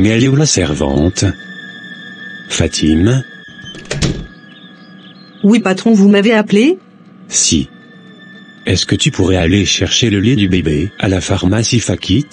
Mais elle est où la servante? Fatim? Oui patron, vous m'avez appelé? Si. Est-ce que tu pourrais aller chercher le lait du bébé à la pharmacie Fakit?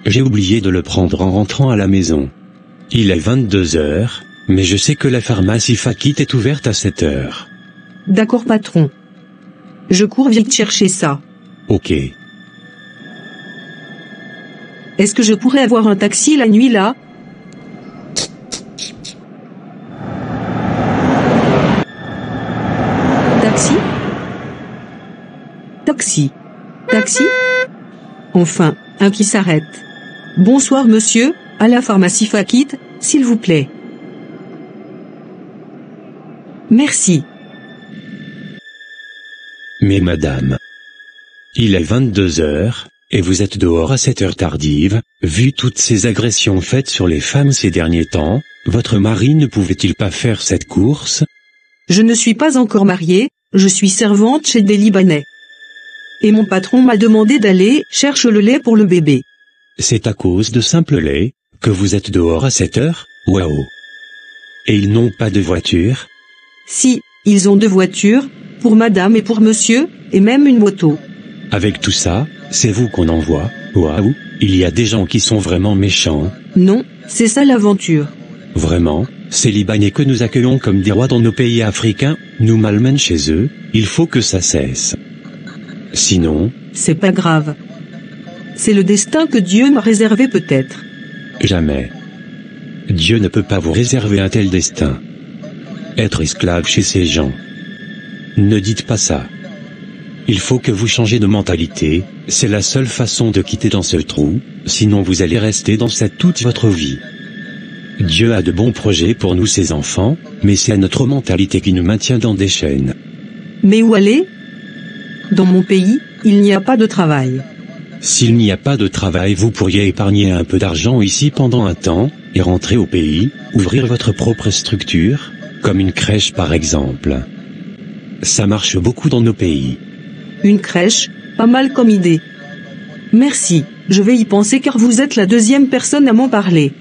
J'ai oublié de le prendre en rentrant à la maison. Il est 22 heures, mais je sais que la pharmacie Fakit est ouverte à 7 heures. D'accord patron. Je cours vite chercher ça. Ok. Est-ce que je pourrais avoir un taxi la nuit là? Taxi? Taxi? Taxi? Enfin, un qui s'arrête. Bonsoir monsieur, à la pharmacie Fakit, s'il vous plaît. Merci. Mais madame, il est 22 heures, et vous êtes dehors à cette heure tardive. Vu toutes ces agressions faites sur les femmes ces derniers temps, votre mari ne pouvait-il pas faire cette course? Je ne suis pas encore mariée, je suis servante chez des Libanais. Et mon patron m'a demandé d'aller chercher le lait pour le bébé. C'est à cause de simple lait que vous êtes dehors à cette heure? Waouh! Et ils n'ont pas de voiture? Si, ils ont 2 voitures, pour madame et pour monsieur, et même une moto. Avec tout ça, c'est vous qu'on envoie? Waouh! Il y a des gens qui sont vraiment méchants. Non, c'est ça l'aventure. Vraiment, ces Libanais que nous accueillons comme des rois dans nos pays africains, nous malmènent chez eux, il faut que ça cesse. Sinon... C'est pas grave. C'est le destin que Dieu m'a réservé peut-être. Jamais. Dieu ne peut pas vous réserver un tel destin. Être esclave chez ces gens. Ne dites pas ça. Il faut que vous changez de mentalité, c'est la seule façon de quitter dans ce trou, sinon vous allez rester dans ça toute votre vie. Dieu a de bons projets pour nous ses enfants, mais c'est notre mentalité qui nous maintient dans des chaînes. Mais où aller? Dans mon pays, il n'y a pas de travail. S'il n'y a pas de travail, vous pourriez épargner un peu d'argent ici pendant un temps, et rentrer au pays, ouvrir votre propre structure, comme une crèche par exemple. Ça marche beaucoup dans nos pays. Une crèche, pas mal comme idée. Merci, je vais y penser car vous êtes la 2e personne à m'en parler.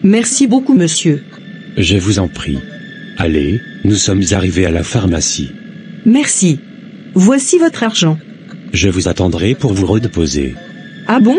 Merci beaucoup monsieur. Je vous en prie. Allez, nous sommes arrivés à la pharmacie. Merci. Voici votre argent. Je vous attendrai pour vous reposer. Ah bon?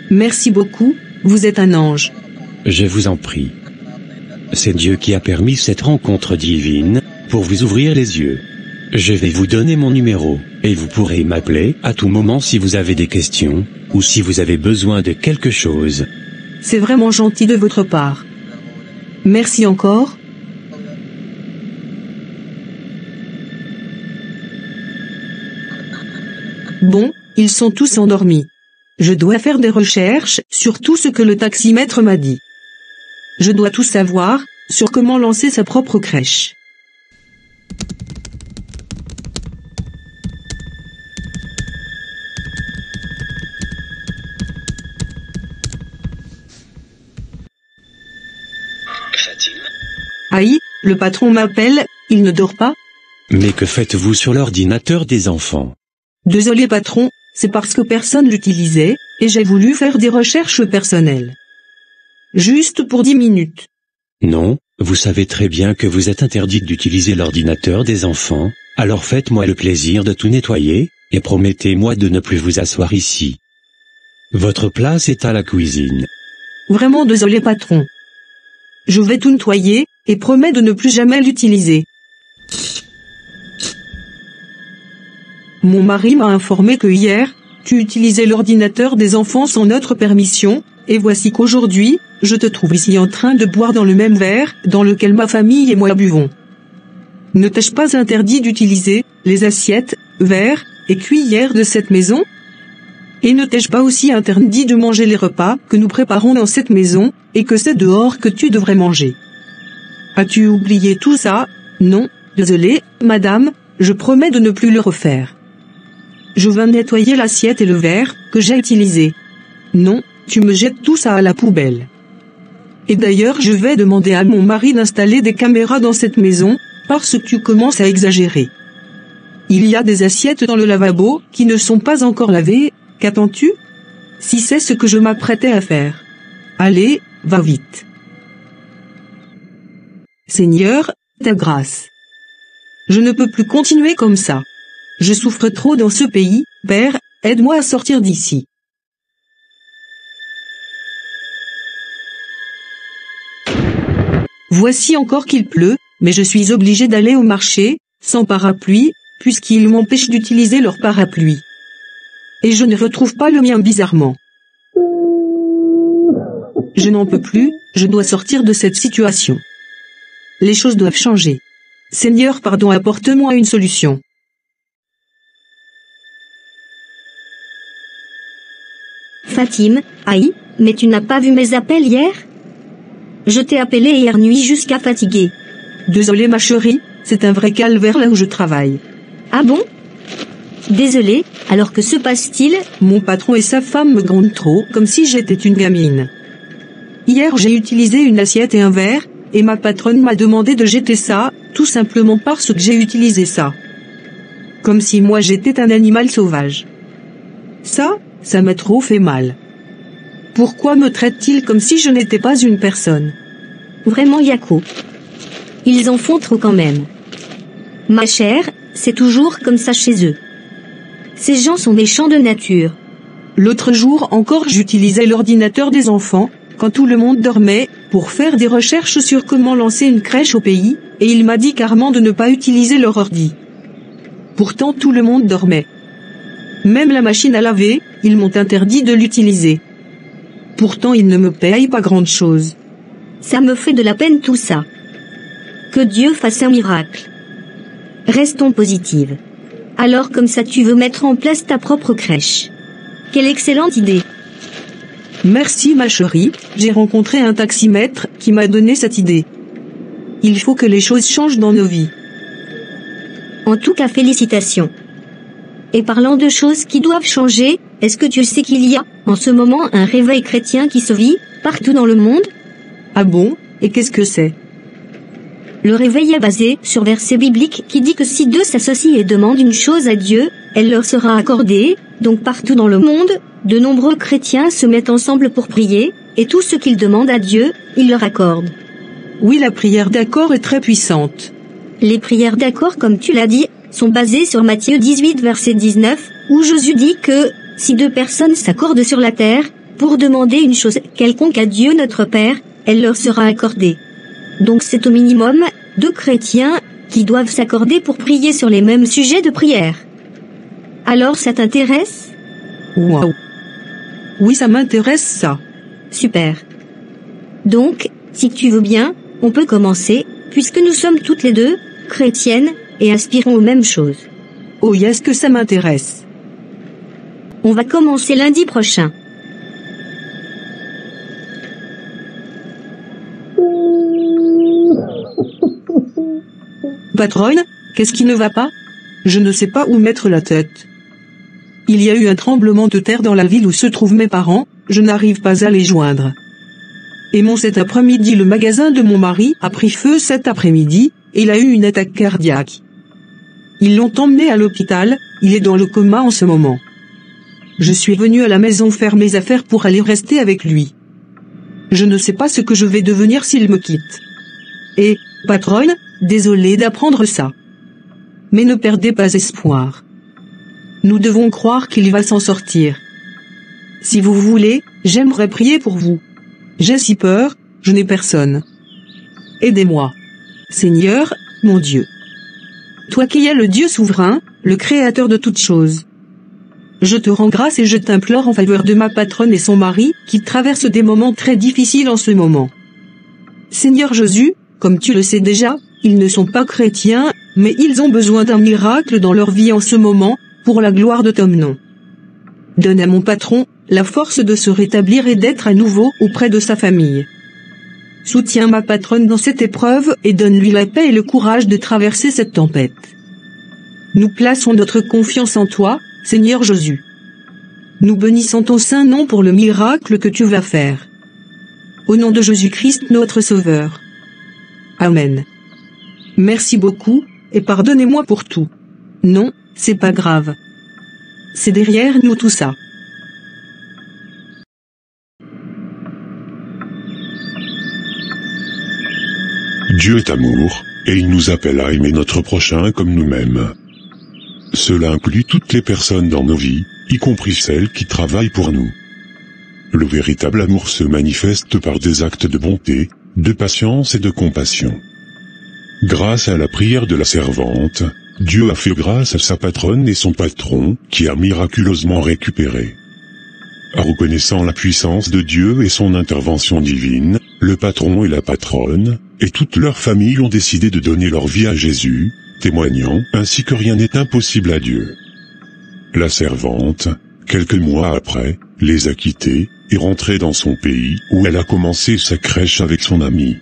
Merci beaucoup, vous êtes un ange. Je vous en prie. C'est Dieu qui a permis cette rencontre divine, pour vous ouvrir les yeux. Je vais vous donner mon numéro, et vous pourrez m'appeler à tout moment si vous avez des questions, ou si vous avez besoin de quelque chose. C'est vraiment gentil de votre part. Merci encore. Bon, ils sont tous endormis. Je dois faire des recherches sur tout ce que le taximètre m'a dit. Je dois tout savoir sur comment lancer sa propre crèche. Aïe, le patron m'appelle, il ne dort pas? Mais que faites-vous sur l'ordinateur des enfants? Désolé patron, c'est parce que personne l'utilisait, et j'ai voulu faire des recherches personnelles. Juste pour 10 minutes. Non, vous savez très bien que vous êtes interdite d'utiliser l'ordinateur des enfants, alors faites-moi le plaisir de tout nettoyer, et promettez-moi de ne plus vous asseoir ici. Votre place est à la cuisine. Vraiment désolé patron. Je vais tout nettoyer, et promets de ne plus jamais l'utiliser. Mon mari m'a informé que hier, tu utilisais l'ordinateur des enfants sans notre permission, et voici qu'aujourd'hui, je te trouve ici en train de boire dans le même verre dans lequel ma famille et moi buvons. Ne t'ai-je pas interdit d'utiliser les assiettes, verres et cuillères de cette maison? Et ne t'ai-je pas aussi interdit de manger les repas que nous préparons dans cette maison, et que c'est dehors que tu devrais manger? As-tu oublié tout ça? Non, désolé, madame, je promets de ne plus le refaire. Je vais nettoyer l'assiette et le verre que j'ai utilisé. Non, tu me jettes tout ça à la poubelle. Et d'ailleurs je vais demander à mon mari d'installer des caméras dans cette maison, parce que tu commences à exagérer. Il y a des assiettes dans le lavabo qui ne sont pas encore lavées, qu'attends-tu? Si c'est ce que je m'apprêtais à faire. Allez, va vite. Seigneur, ta grâce. Je ne peux plus continuer comme ça. Je souffre trop dans ce pays, Père, aide-moi à sortir d'ici. Voici encore qu'il pleut, mais je suis obligé d'aller au marché, sans parapluie, puisqu'ils m'empêchent d'utiliser leur parapluie. Et je ne retrouve pas le mien bizarrement. Je n'en peux plus, je dois sortir de cette situation. Les choses doivent changer. Seigneur, pardon, apporte-moi une solution. Fatim, aïe, mais tu n'as pas vu mes appels hier? Je t'ai appelé hier nuit jusqu'à fatiguer. Désolé ma chérie, c'est un vrai calvaire là où je travaille. Ah bon? Désolé, alors que se passe-t-il? Mon patron et sa femme me grondent trop, comme si j'étais une gamine. Hier j'ai utilisé une assiette et un verre, et ma patronne m'a demandé de jeter ça, tout simplement parce que j'ai utilisé ça. Comme si moi j'étais un animal sauvage. Ça m'a trop fait mal. Pourquoi me traite-t-il comme si je n'étais pas une personne? Vraiment Yako. Ils en font trop quand même. Ma chère, c'est toujours comme ça chez eux. Ces gens sont méchants de nature. L'autre jour encore j'utilisais l'ordinateur des enfants, quand tout le monde dormait, pour faire des recherches sur comment lancer une crèche au pays, et il m'a dit carrément de ne pas utiliser leur ordi. Pourtant tout le monde dormait. Même la machine à laver, ils m'ont interdit de l'utiliser. Pourtant ils ne me payent pas grand-chose. Ça me fait de la peine tout ça. Que Dieu fasse un miracle. Restons positives. Alors comme ça tu veux mettre en place ta propre crèche. Quelle excellente idée. Merci ma chérie, j'ai rencontré un taximètre qui m'a donné cette idée. Il faut que les choses changent dans nos vies. En tout cas félicitations. Et parlant de choses qui doivent changer, est-ce que tu sais qu'il y a, en ce moment, un réveil chrétien qui se vit, partout dans le monde? Ah bon? Et qu'est-ce que c'est? Le réveil est basé sur verset biblique qui dit que si deux s'associent et demandent une chose à Dieu, elle leur sera accordée. Donc partout dans le monde, de nombreux chrétiens se mettent ensemble pour prier, et tout ce qu'ils demandent à Dieu, il leur accorde. Oui, la prière d'accord est très puissante. Les prières d'accord, comme tu l'as dit, sont basées sur Matthieu 18 verset 19, où Jésus dit que, si deux personnes s'accordent sur la terre, pour demander une chose quelconque à Dieu notre Père, elle leur sera accordée. Donc c'est au minimum, deux chrétiens, qui doivent s'accorder pour prier sur les mêmes sujets de prière. Alors ça t'intéresse? Waouh! Oui, ça m'intéresse ça. Super. Donc, si tu veux bien, on peut commencer, puisque nous sommes toutes les deux, chrétiennes, et aspirons aux mêmes choses. Oh yes, que ça m'intéresse. On va commencer lundi prochain. Patronne, qu'est-ce qui ne va pas? Je ne sais pas où mettre la tête. Il y a eu un tremblement de terre dans la ville où se trouvent mes parents, je n'arrive pas à les joindre. Et cet après-midi le magasin de mon mari a pris feu cet après-midi, et il a eu une attaque cardiaque. Ils l'ont emmené à l'hôpital, il est dans le coma en ce moment. Je suis venu à la maison faire mes affaires pour aller rester avec lui. Je ne sais pas ce que je vais devenir s'il me quitte. Et, patronne, désolé d'apprendre ça. Mais ne perdez pas espoir. Nous devons croire qu'il va s'en sortir. Si vous voulez, j'aimerais prier pour vous. J'ai si peur, je n'ai personne. Aidez-moi. Seigneur, mon Dieu. Toi qui es le Dieu souverain, le créateur de toutes choses. Je te rends grâce et je t'implore en faveur de ma patronne et son mari, qui traversent des moments très difficiles en ce moment. Seigneur Jésus, comme tu le sais déjà, ils ne sont pas chrétiens, mais ils ont besoin d'un miracle dans leur vie en ce moment, pour la gloire de ton nom. Donne à mon patron la force de se rétablir et d'être à nouveau auprès de sa famille. Soutiens ma patronne dans cette épreuve et donne-lui la paix et le courage de traverser cette tempête. Nous plaçons notre confiance en toi, Seigneur Jésus. Nous bénissons ton saint nom pour le miracle que tu vas faire. Au nom de Jésus-Christ notre Sauveur. Amen. Merci beaucoup, et pardonnez-moi pour tout. Non, c'est pas grave. C'est derrière nous tout ça. Dieu est amour, et il nous appelle à aimer notre prochain comme nous-mêmes. Cela inclut toutes les personnes dans nos vies, y compris celles qui travaillent pour nous. Le véritable amour se manifeste par des actes de bonté, de patience et de compassion. Grâce à la prière de la servante, Dieu a fait grâce à sa patronne et son patron, qui a miraculeusement récupéré. En reconnaissant la puissance de Dieu et son intervention divine, le patron et la patronne, et toute leur famille ont décidé de donner leur vie à Jésus, témoignant ainsi que rien n'est impossible à Dieu. La servante, quelques mois après, les a quittés, et rentrée dans son pays, où elle a commencé sa crèche avec son ami.